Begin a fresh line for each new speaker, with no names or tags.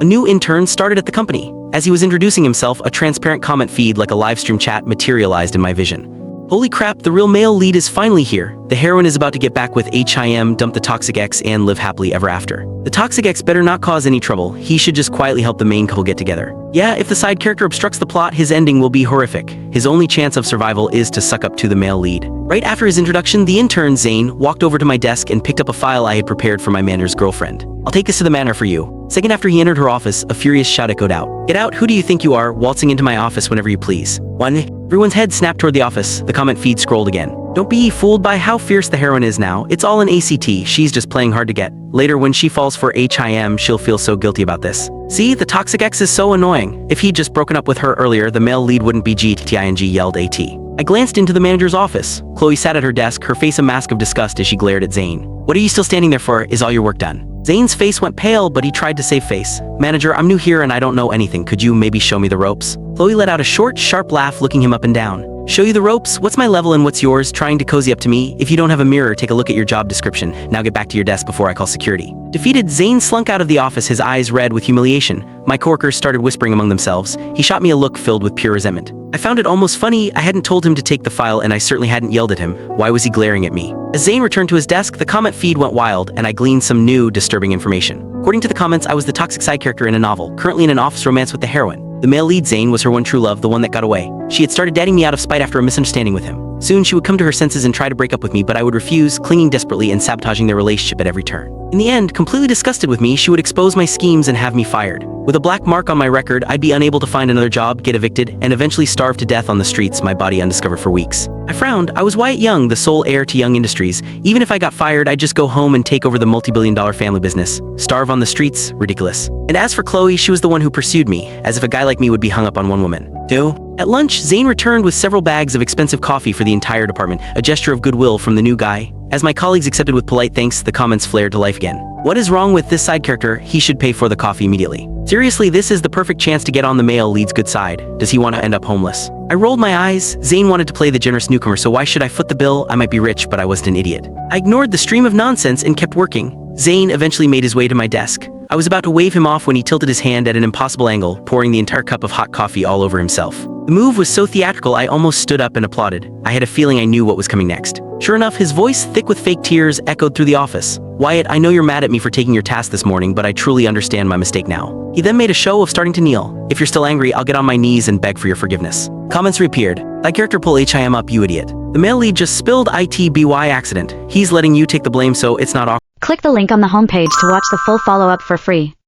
A new intern started at the company. As he was introducing himself, a transparent comment feed like a livestream chat materialized in my vision. Holy crap, the real male lead is finally here. The heroine is about to get back with HIM, dump the toxic ex, and live happily ever after. The toxic ex better not cause any trouble. He should just quietly help the main couple get together. Yeah, if the side character obstructs the plot, his ending will be horrific. His only chance of survival is to suck up to the male lead. Right after his introduction, the intern, Zane, walked over to my desk and picked up a file I had prepared for my manager's girlfriend. I'll take this to the manor for you. Second after he entered her office, a furious shout echoed out. Get out, who do you think you are, waltzing into my office whenever you please? One. Everyone's head snapped toward the office. The comment feed scrolled again. Don't be fooled by how fierce the heroine is now. It's all an ACT, she's just playing hard to get. Later when she falls for HIM, she'll feel so guilty about this. See, the toxic ex is so annoying. If he'd just broken up with her earlier, the male lead wouldn't be GTING, yelled AT. I glanced into the manager's office. Chloe sat at her desk, her face a mask of disgust as she glared at Zane. What are you still standing there for? Is all your work done? Zane's face went pale, but he tried to save face. Manager, I'm new here and I don't know anything. Could you maybe show me the ropes? Chloe let out a short, sharp laugh, looking him up and down. Show you the ropes? What's my level and what's yours? Trying to cozy up to me? If you don't have a mirror, take a look at your job description. Now get back to your desk before I call security. Defeated, Zane slunk out of the office, his eyes red with humiliation. My coworkers started whispering among themselves. He shot me a look filled with pure resentment. I found it almost funny. I hadn't told him to take the file and I certainly hadn't yelled at him. Why was he glaring at me? As Zane returned to his desk, the comment feed went wild and I gleaned some new, disturbing information. According to the comments, I was the toxic side character in a novel, currently in an office romance with the heroine. The male lead, Zane, was her one true love, the one that got away. She had started dating me out of spite after a misunderstanding with him. Soon she would come to her senses and try to break up with me, but I would refuse, clinging desperately and sabotaging their relationship at every turn. In the end, completely disgusted with me, she would expose my schemes and have me fired. With a black mark on my record, I'd be unable to find another job, get evicted, and eventually starve to death on the streets, my body undiscovered for weeks. I frowned. I was Wyatt Young, the sole heir to Young Industries. Even if I got fired, I'd just go home and take over the multi-billion-dollar family business. Starve on the streets? Ridiculous. And as for Chloe, she was the one who pursued me, as if a guy like me would be hung up on one woman. At lunch, Zane returned with several bags of expensive coffee for the entire department, a gesture of goodwill from the new guy. As my colleagues accepted with polite thanks, the comments flared to life again. What is wrong with this side character? He should pay for the coffee immediately. Seriously, this is the perfect chance to get on the male lead's good side. Does he want to end up homeless? I rolled my eyes. Zane wanted to play the generous newcomer, so why should I foot the bill? I might be rich, but I wasn't an idiot. I ignored the stream of nonsense and kept working. Zane eventually made his way to my desk. I was about to wave him off when he tilted his hand at an impossible angle, pouring the entire cup of hot coffee all over himself. The move was so theatrical I almost stood up and applauded. I had a feeling I knew what was coming next. Sure enough, his voice, thick with fake tears, echoed through the office. Wyatt, I know you're mad at me for taking your task this morning, but I truly understand my mistake now. He then made a show of starting to kneel. If you're still angry, I'll get on my knees and beg for your forgiveness. Comments reappeared. That character pull HIM up, you idiot. The male lead just spilled ITBY accident. He's letting you take the blame, so it's not awkward.
Click the link on the homepage to watch the full follow-up for free.